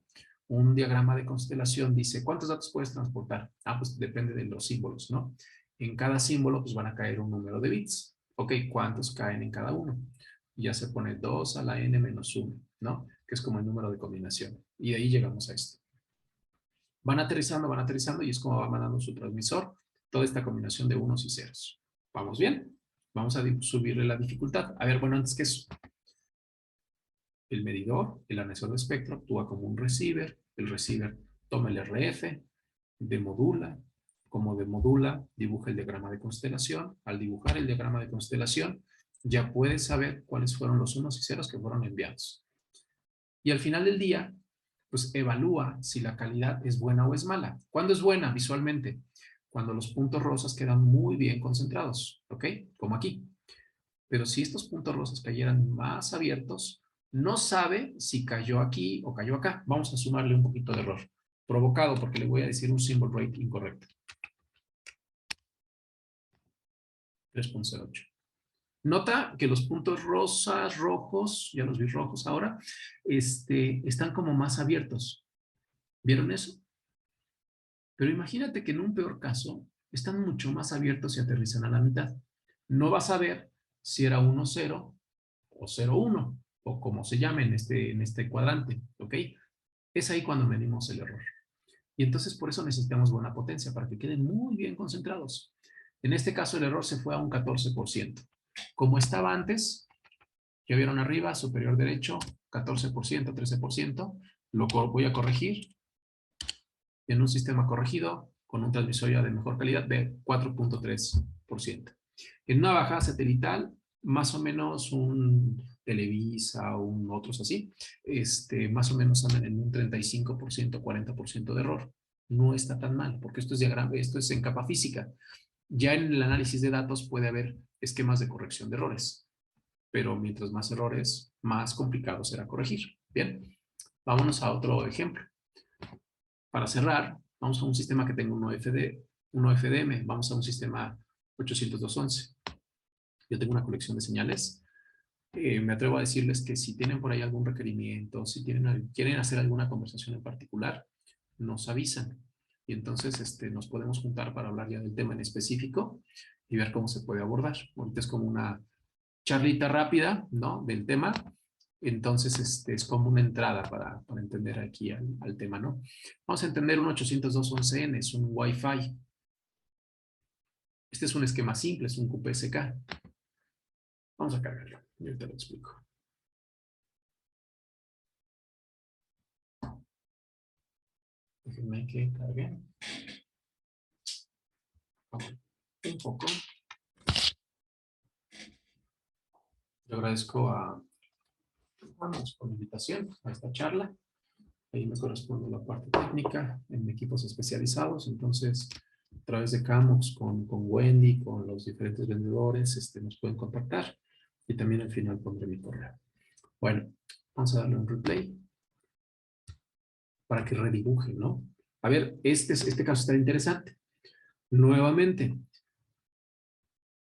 un diagrama de constelación dice, ¿cuántos datos puedes transportar? Ah, pues depende de los símbolos, ¿no? En cada símbolo, pues van a caer un número de bits. Ok, ¿cuántos caen en cada uno? Ya se pone 2 a la n menos 1, ¿no? Que es como el número de combinación. Y de ahí llegamos a esto. Van aterrizando y es como va mandando su transmisor toda esta combinación de unos y ceros. ¿Vamos bien? Vamos a subirle la dificultad. A ver, bueno, antes que eso, el medidor, el analizador de espectro, actúa como un receiver. El receiver toma el RF, demodula. Como demodula, dibuja el diagrama de constelación. Al dibujar el diagrama de constelación, ya puedes saber cuáles fueron los unos y ceros que fueron enviados. Y al final del día, pues evalúa si la calidad es buena o es mala. ¿Cuándo es buena visualmente? Cuando los puntos rosas quedan muy bien concentrados, ¿ok? Como aquí. Pero si estos puntos rosas cayeran más abiertos, no sabe si cayó aquí o cayó acá. Vamos a sumarle un poquito de error provocado porque le voy a decir un symbol rate incorrecto. 3.08. Nota que los puntos rosas, rojos, ya los vi rojos ahora, están como más abiertos. ¿Vieron eso? Pero imagínate que en un peor caso, están mucho más abiertos y aterrizan a la mitad. No vas a ver si era 1.0 o 0.1 o como se llame en este cuadrante, ¿ok? Es ahí cuando medimos el error. Y entonces por eso necesitamos buena potencia, para que queden muy bien concentrados. En este caso el error se fue a un 14%. Como estaba antes, ya vieron arriba, superior derecho, 14%, 13%, lo voy a corregir en un sistema corregido con un transmisor ya de mejor calidad de 4.3%. En una bajada satelital, más o menos un Televisa o otros así, más o menos andan en un 35%, 40% de error. No está tan mal, porque esto es en capa física. Ya en el análisis de datos puede haber esquemas de corrección de errores, pero mientras más errores, más complicado será corregir. Bien, vámonos a otro ejemplo. Para cerrar, vamos a un sistema que tenga uno FDM, vamos a un sistema 802.11. Yo tengo una colección de señales. Me atrevo a decirles que si tienen por ahí algún requerimiento, si quieren hacer alguna conversación en particular, nos avisan. Y entonces nos podemos juntar para hablar ya del tema en específico y ver cómo se puede abordar. Ahorita es como una charlita rápida, ¿no? Del tema. Entonces, es como una entrada para entender aquí al tema, ¿no? Vamos a entender un 802.11n, es un Wi-Fi. Este es un esquema simple, es un QPSK. Vamos a cargarlo, y ahorita lo explico. Déjenme que cargue. Un poco. Yo agradezco a Juanos por la invitación a esta charla. Ahí me corresponde la parte técnica en equipos especializados. Entonces, a través de Camox, con Wendy, con los diferentes vendedores, nos pueden contactar. Y también al final pondré mi correo. Bueno, vamos a darle un replay para que redibuje, ¿no? A ver, este caso está interesante. Nuevamente,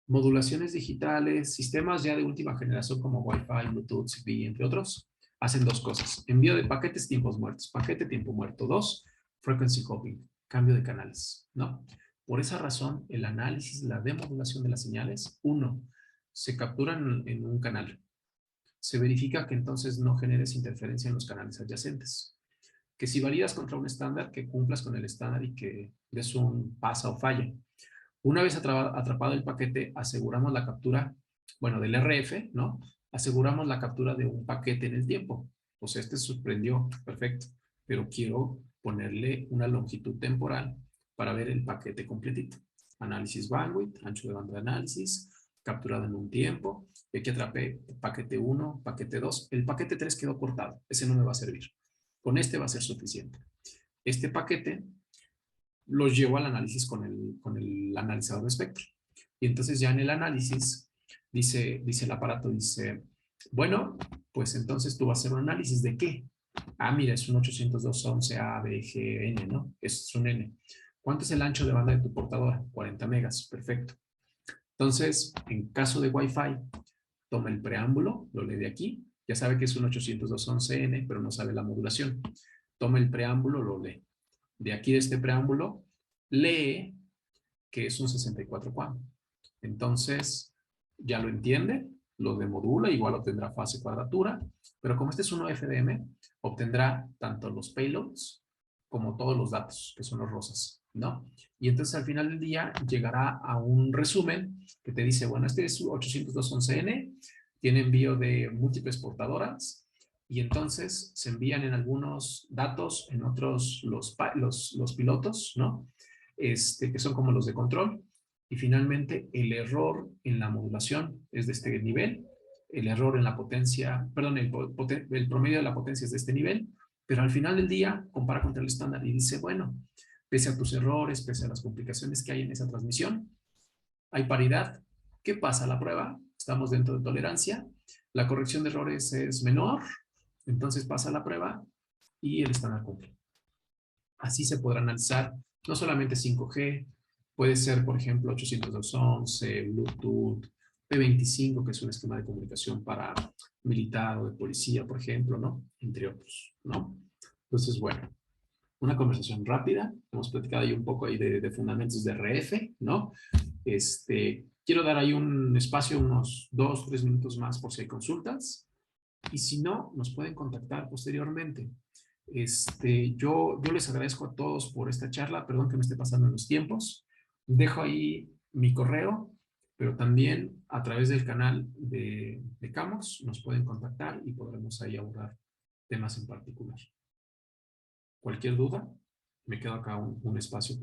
Modulaciones digitales, sistemas ya de última generación como Wi-Fi, Bluetooth, Zigbee, entre otros, hacen dos cosas. Envío de paquetes, tiempos muertos. Paquete, tiempo muerto. Dos, frequency hopping, cambio de canales, ¿no? Por esa razón, el análisis, la demodulación de las señales, uno, se capturan en un canal. Se verifica que entonces no generes interferencia en los canales adyacentes. Que si validas contra un estándar, que cumplas con el estándar y que des un pasa o falla. Una vez atrapado el paquete, aseguramos la captura, bueno, del RF, ¿no? Aseguramos la captura de un paquete en el tiempo. O sea, este se sorprendió, perfecto, pero quiero ponerle una longitud temporal para ver el paquete completito. Análisis bandwidth, ancho de banda de análisis, capturado en un tiempo. Y aquí atrapé paquete 1, paquete 2. El paquete 3 quedó cortado. Ese no me va a servir. Con este va a ser suficiente. Este paquete los llevo al análisis con el analizador de espectro. Y entonces ya en el análisis dice el aparato, dice, bueno, pues entonces tú vas a hacer un análisis de qué. Ah, mira, es un 802.11 A, B, G, N, ¿no? Es un N. ¿Cuánto es el ancho de banda de tu portadora? 40 megas, perfecto. Entonces, en caso de Wi-Fi, toma el preámbulo, lo lee de aquí, ya sabe que es un 802.11N, pero no sabe la modulación. Toma el preámbulo, lo lee. De aquí de este preámbulo, lee que es un 64 QAM. Entonces, ya lo entiende, lo demodula, igual obtendrá fase cuadratura, pero como este es un FDM, obtendrá tanto los payloads como todos los datos, que son los rosas, ¿no? Y entonces al final del día llegará a un resumen que te dice, bueno, este es 802.11N, tiene envío de múltiples portadoras, y entonces se envían en algunos datos, en otros los pilotos, ¿no? Que son como los de control. Y finalmente, el error en la modulación es de este nivel, el error en la potencia, perdón, el promedio de la potencia es de este nivel, pero al final del día compara contra el estándar y dice, bueno, pese a tus errores, pese a las complicaciones que hay en esa transmisión, hay paridad. ¿Qué pasa? La prueba, estamos dentro de tolerancia, la corrección de errores es menor, entonces pasa la prueba y el estándar cumple. Así se podrá analizar no solamente 5G, puede ser, por ejemplo, 802.11, Bluetooth, P25, que es un esquema de comunicación para militar o de policía, por ejemplo, ¿no? Entre otros, ¿no? Entonces, bueno, una conversación rápida. Hemos platicado ahí un poco ahí de fundamentos de RF, ¿no? Quiero dar ahí un espacio, unos 2, 3 minutos más por si hay consultas. Y si no, nos pueden contactar posteriormente. Yo les agradezco a todos por esta charla. Perdón que me esté pasando en los tiempos. Dejo ahí mi correo, pero también a través del canal de Camox nos pueden contactar y podremos ahí abordar temas en particular. Cualquier duda, me quedo acá un espacio.